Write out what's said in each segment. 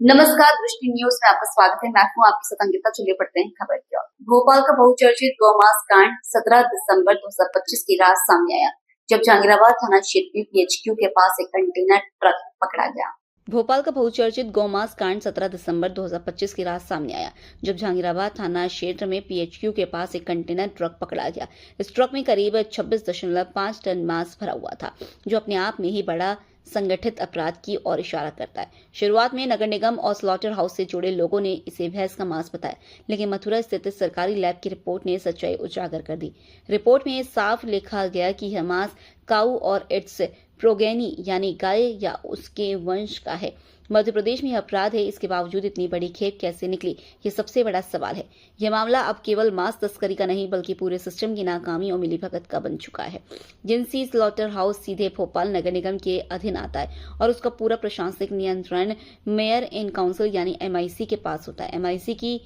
नमस्कार, दृष्टि न्यूज में आपका स्वागत है। मैं हूं आपके साथ अंकिता। चलिए पढ़ते हैं खबर की ओर। भोपाल का बहुचर्चित गौमांस कांड 17 दिसंबर 2025 की रात सामने आया, जब जहांगीराबाद थाना क्षेत्र में पीएचक्यू के पास एक कंटेनर ट्रक पकड़ा गया। भोपाल का बहुचर्चित गौमांस कांड 17 दिसंबर 2025 की रात सामने आया, जब जहांगीराबाद थाना क्षेत्र में पीएचक्यू के पास एक कंटेनर ट्रक पकड़ा गया। इस ट्रक में करीब 26.5 टन मांस भरा हुआ था, जो अपने आप में ही बड़ा संगठित अपराध की ओर इशारा करता है। शुरुआत में नगर निगम और स्लॉटर हाउस से जुड़े लोगों ने इसे भैंस का मांस बताया, लेकिन मथुरा स्थित सरकारी लैब की रिपोर्ट ने सच्चाई उजागर कर दी। रिपोर्ट में साफ लिखा गया कि यह मांस काऊ और इट्स प्रोगेनी यानी गाय या उसके वंश का है। मध्य प्रदेश में यह अपराध है, इसके बावजूद इतनी बड़ी खेप कैसे निकली, ये सबसे बड़ा सवाल है। यह मामला अब केवल मांस तस्करी का नहीं, बल्कि पूरे सिस्टम की नाकामी और मिलीभगत का बन चुका है। जिनसी स्लॉटर हाउस सीधे भोपाल नगर निगम के अधीन आता है और उसका पूरा प्रशासनिक नियंत्रण मेयर इन काउंसिल यानी MIC के पास होता है। MIC की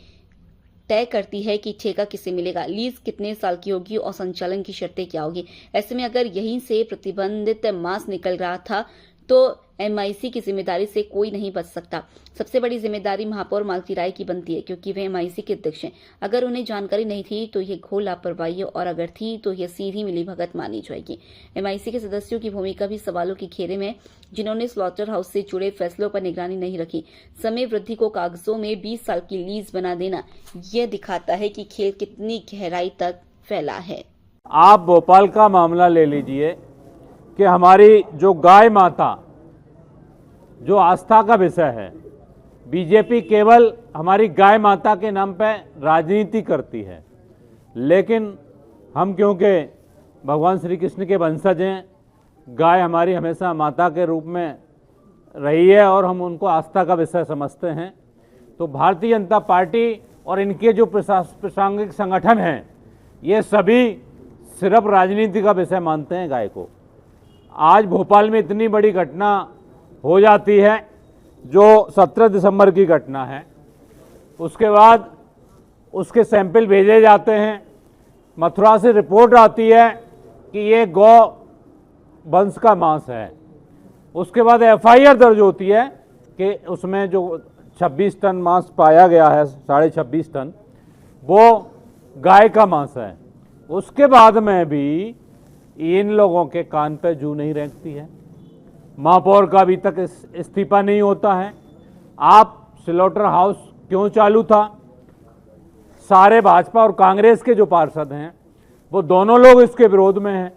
तय करती है कि ठेका किसे मिलेगा, लीज कितने साल की होगी और संचालन की शर्तें क्या होगी। ऐसे में अगर यहीं से प्रतिबंधित मांस निकल रहा था तो MIC की जिम्मेदारी से कोई नहीं बच सकता। सबसे बड़ी जिम्मेदारी महापौर मालती राय की बनती है, क्योंकि वे MIC के अध्यक्ष हैं। अगर उन्हें जानकारी नहीं थी तो ये घोर लापरवाही, और अगर थी तो यह सीधी मिलीभगत मानी जाएगी। MIC के सदस्यों की भूमिका भी सवालों के घेरे में, जिन्होंने स्लॉटर हाउस से जुड़े फैसलों पर निगरानी नहीं रखी। समय वृद्धि को कागजों में 20 साल की लीज बना देना, यह दिखाता है कि खेल कितनी गहराई तक फैला है। आप भोपाल का मामला ले लीजिए कि हमारी जो गाय माता, जो आस्था का विषय है, बीजेपी केवल हमारी गाय माता के नाम पे राजनीति करती है, लेकिन हम क्योंकि भगवान श्री कृष्ण के वंशज हैं, गाय हमारी हमेशा माता के रूप में रही है और हम उनको आस्था का विषय समझते हैं। तो भारतीय जनता पार्टी और इनके जो प्रासंगिक संगठन हैं, ये सभी सिर्फ राजनीति का विषय मानते हैं गाय को। आज भोपाल में इतनी बड़ी घटना हो जाती है, जो 17 दिसंबर की घटना है, उसके बाद उसके सैंपल भेजे जाते हैं, मथुरा से रिपोर्ट आती है कि ये गौ वंश का मांस है। उसके बाद FIR दर्ज होती है कि उसमें जो 26 टन मांस पाया गया है, 26.5 टन, वो गाय का मांस है। उसके बाद में भी इन लोगों के कान पे जू नहीं रेंगती है। महापौर का अभी तक इस्तीफा नहीं होता है। आप स्लॉटर हाउस क्यों चालू था? सारे भाजपा और कांग्रेस के जो पार्षद हैं, वो दोनों लोग इसके विरोध में हैं।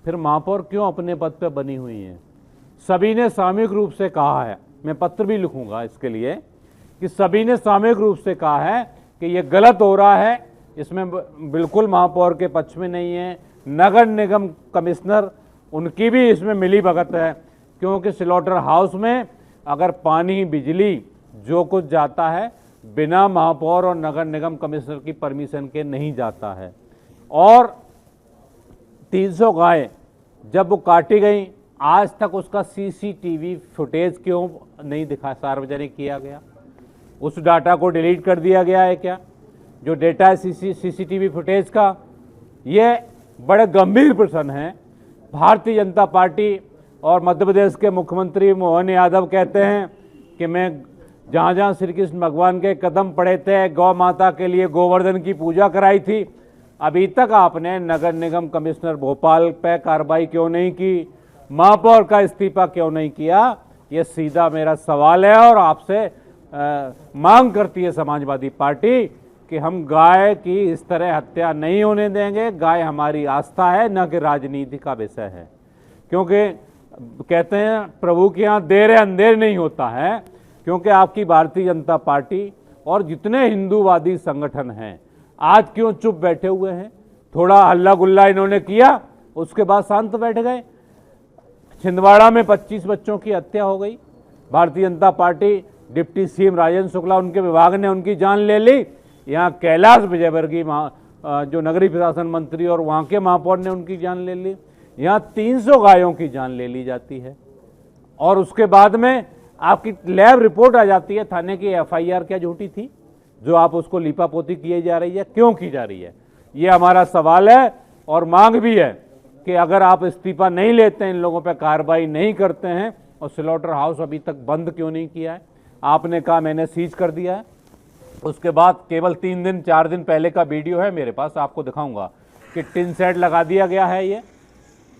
फिर महापौर क्यों अपने पद पे बनी हुई हैं? सभी ने सामूहिक रूप से कहा है, मैं पत्र भी लिखूंगा इसके लिए, कि सभी ने सामूहिक रूप से कहा है कि ये गलत हो रहा है, इसमें बिल्कुल महापौर के पक्ष में नहीं है। नगर निगम कमिश्नर, उनकी भी इसमें मिली भगत है, क्योंकि स्लॉटर हाउस में अगर पानी, बिजली जो कुछ जाता है, बिना महापौर और नगर निगम कमिश्नर की परमिशन के नहीं जाता है। और 300 गाय जब वो काटी गई, आज तक उसका CCTV फुटेज क्यों नहीं दिखा, सार्वजनिक किया गया? उस डाटा को डिलीट कर दिया गया है क्या? जो डेटा है CCTV फुटेज का, ये बड़े गंभीर प्रश्न हैं। भारतीय जनता पार्टी और मध्य प्रदेश के मुख्यमंत्री मोहन यादव कहते हैं कि मैं जहाँ जहाँ श्री कृष्ण भगवान के कदम पड़े थे, गौ माता के लिए गोवर्धन की पूजा कराई थी। अभी तक आपने नगर निगम कमिश्नर भोपाल पे कार्रवाई क्यों नहीं की? महापौर का इस्तीफा क्यों नहीं किया? ये सीधा मेरा सवाल है, और आपसे मांग करती है समाजवादी पार्टी कि हम गाय की इस तरह हत्या नहीं होने देंगे। गाय हमारी आस्था है, न कि राजनीति का विषय है। क्योंकि कहते हैं प्रभु के यहाँ देर अंधेर नहीं होता है, क्योंकि आपकी भारतीय जनता पार्टी और जितने हिंदूवादी संगठन हैं, आज क्यों चुप बैठे हुए हैं? थोड़ा हल्ला गुल्ला इन्होंने किया, उसके बाद शांत बैठ गए। छिंदवाड़ा में 25 बच्चों की हत्या हो गई, Bharatiya Janata party, deputy CM Rajendra Shukla, उनके विभाग ने उनकी जान ले ली। यहाँ कैलाश विजयवर्गीय जो नगरीय प्रशासन मंत्री और वहाँ के महापौर ने उनकी जान ले ली। यहाँ 300 गायों की जान ले ली जाती है, और उसके बाद में आपकी लैब रिपोर्ट आ जाती है। थाने की FIR क्या झूठी थी, जो आप उसको लीपापोती किए जा रही है, क्यों की जा रही है? ये हमारा सवाल है, और मांग भी है कि अगर आप इस्तीफा नहीं लेते हैं, इन लोगों पर कार्रवाई नहीं करते हैं, और स्लॉटर हाउस अभी तक बंद क्यों नहीं किया है? आपने कहा मैंने सीज कर दिया है। उसके बाद केवल 3 दिन 4 दिन पहले का वीडियो है मेरे पास, आपको दिखाऊंगा कि टिन शेड लगा दिया गया है। ये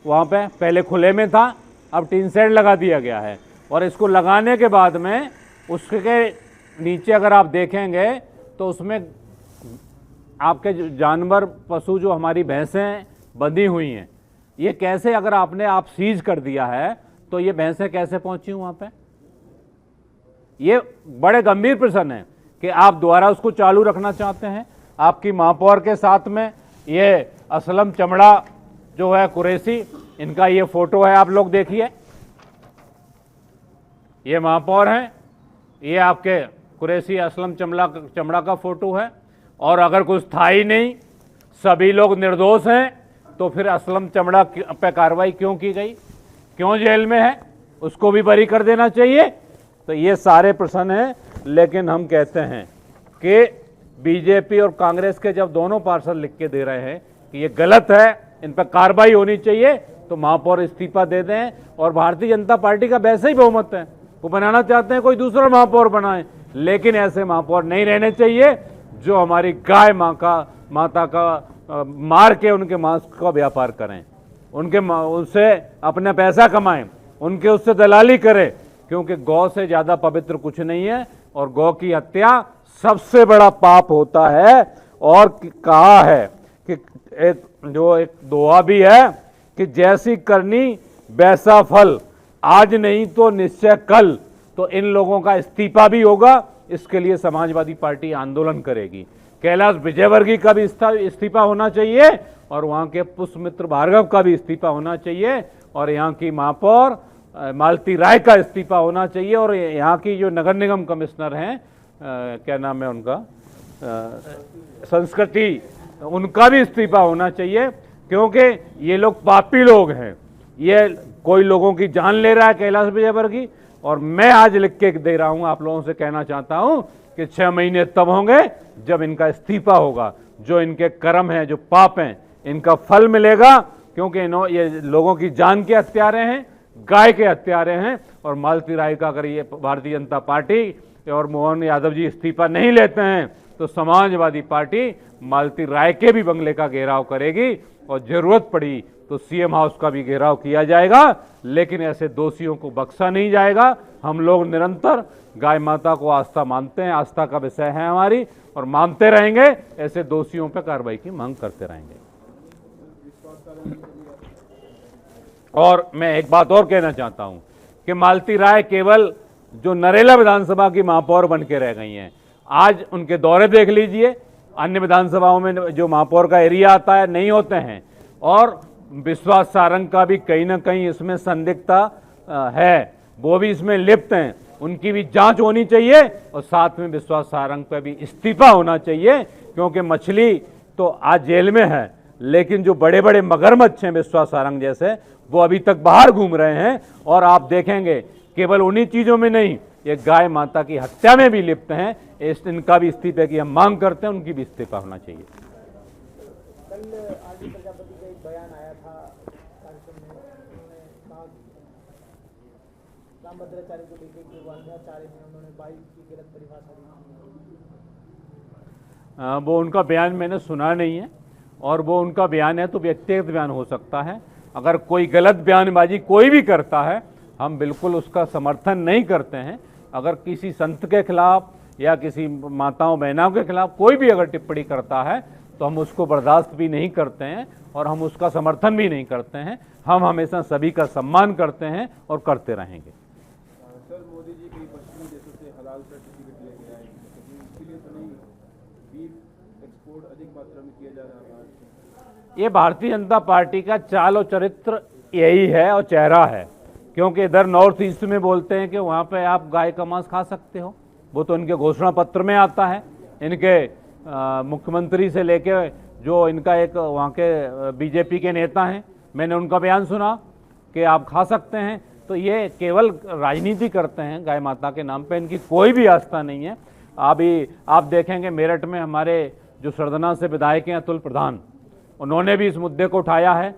वहाँ पे पहले खुले में था, अब टिन शेड लगा दिया गया है। और इसको लगाने के बाद में उसके नीचे अगर आप देखेंगे तो उसमें आपके जानवर पशु जो हमारी भैंसें बंधी हुई हैं, ये कैसे, अगर आपने आप सीज कर दिया है तो ये भैंसें कैसे पहुंची वहाँ पे? ये बड़े गंभीर प्रश्न है कि आप दोबारा उसको चालू रखना चाहते हैं। आपकी महापौर के साथ में ये असलम चमड़ा जो है कुरैशी, इनका ये फोटो है, आप लोग देखिए, ये महापौर हैं, ये आपके कुरैशी असलम चमड़ा का फोटो है। और अगर कुछ था ही नहीं, सभी लोग निर्दोष हैं, तो फिर असलम चमड़ा पे कार्रवाई क्यों की गई, क्यों जेल में है, उसको भी बरी कर देना चाहिए। तो ये सारे प्रश्न हैं। लेकिन हम कहते हैं कि बीजेपी और कांग्रेस के जब दोनों पार्षद लिख के दे रहे हैं कि ये गलत है, इन पर कार्रवाई होनी चाहिए, तो महापौर इस्तीफा दे दें। और भारतीय जनता पार्टी का वैसे ही बहुमत है, वो बनाना चाहते हैं कोई दूसरा महापौर बनाए, लेकिन ऐसे महापौर नहीं रहने चाहिए जो हमारी गाय माता का मार के उनके मांस का व्यापार करें, उनसे अपना पैसा कमाएं, उनके उससे दलाली करें, क्योंकि गौ से ज़्यादा पवित्र कुछ नहीं है। और गौ की हत्या सबसे बड़ा पाप होता है। और कहा है कि एक दोहा भी है कि जैसी करनी वैसा फल, आज नहीं तो निश्चय कल। तो इन लोगों का इस्तीफा भी होगा, इसके लिए समाजवादी पार्टी आंदोलन करेगी। कैलाश विजयवर्गीय का भी इस्तीफा होना चाहिए, और वहाँ के पुष्पमित्र भार्गव का भी इस्तीफा होना चाहिए, और यहाँ की महापौर मालती राय का इस्तीफा होना चाहिए, और यहाँ की जो नगर निगम कमिश्नर हैं, क्या नाम है उनका, संस्कृति, उनका भी इस्तीफा होना चाहिए, क्योंकि ये लोग पापी लोग हैं। ये कोई लोगों की जान ले रहा है कैलाश विजयवर्गीय, और मैं आज लिख के दे रहा हूं, आप लोगों से कहना चाहता हूं कि 6 महीने तब होंगे जब इनका इस्तीफा होगा। जो इनके कर्म हैं, जो पाप हैं, इनका फल मिलेगा, क्योंकि ये लोगों की जान के हत्यारे हैं, गाय के हत्यारे हैं। और मालती राय का अगर ये भारतीय जनता पार्टी और मोहन यादव जी इस्तीफा नहीं लेते हैं, तो समाजवादी पार्टी मालती राय के भी बंगले का घेराव करेगी, और जरूरत पड़ी तो सीएम हाउस का भी घेराव किया जाएगा। लेकिन ऐसे दोषियों को बख्शा नहीं जाएगा। हम लोग निरंतर गाय माता को आस्था मानते हैं, आस्था का विषय है हमारी, और मानते रहेंगे। ऐसे दोषियों पर कार्रवाई की मांग करते रहेंगे। और मैं एक बात और कहना चाहता हूं कि मालती राय केवल जो नरेला विधानसभा की महापौर बन के रह गई हैं, आज उनके दौरे देख लीजिए, अन्य विधानसभाओं में जो महापौर का एरिया आता है नहीं होते हैं। और विश्वास सारंग का भी कहीं ना कहीं इसमें संदिग्धता है, वो भी इसमें लिप्त हैं, उनकी भी जांच होनी चाहिए। और साथ में विश्वास सारंग पर भी इस्तीफा होना चाहिए, क्योंकि मछली तो आज जेल में है, लेकिन जो बड़े बड़े मगरमच्छ हैं विश्वास सारंग जैसे, वो अभी तक बाहर घूम रहे हैं। और आप देखेंगे केवल उन्हीं चीज़ों में नहीं, ये गाय माता की हत्या में भी लिप्त हैं। इनका भी इस्तीफे की हम मांग करते हैं, उनकी भी इस्तीफा होना चाहिए। कल आरडी प्रजापति का एक बयान आया था कार्यक्रम में, उन्होंने कहा रामभद्राचार्य को लेकर जो वंध्याचार्य हैं, उन्होंने 22 की गलत परिभाषा दी। वो उनका बयान मैंने सुना नहीं है, और वो उनका बयान है तो व्यक्तिगत बयान हो सकता है। अगर कोई गलत बयानबाजी कोई भी करता है, हम बिल्कुल उसका समर्थन नहीं करते हैं। अगर किसी संत के खिलाफ या किसी माताओं बहनों के खिलाफ कोई भी अगर टिप्पणी करता है, तो हम उसको बर्दाश्त भी नहीं करते हैं, और हम उसका समर्थन भी नहीं करते हैं। हम हमेशा सभी का सम्मान करते हैं और करते रहेंगे। सर, मोदी जी कई पश्चिमी देशों से हलाल सर्टिफिकेट लेके आए, इसके लिए तो नहीं बीफ एक्सपोर्ट अधिक मात्रा में किया जा रहा है। ये भारतीय जनता पार्टी का चाल और चरित्र यही है और चेहरा है, क्योंकि इधर नॉर्थ ईस्ट में बोलते हैं कि वहाँ पे आप गाय का मांस खा सकते हो, वो तो इनके घोषणा पत्र में आता है। इनके मुख्यमंत्री से लेके जो इनका एक वहाँ के बीजेपी के नेता हैं, मैंने उनका बयान सुना कि आप खा सकते हैं। तो ये केवल राजनीति करते हैं, गाय माता के नाम पे इनकी कोई भी आस्था नहीं है। अभी आप देखेंगे मेरठ में हमारे जो सरदना से विधायक हैं अतुल प्रधान, उन्होंने भी इस मुद्दे को उठाया है।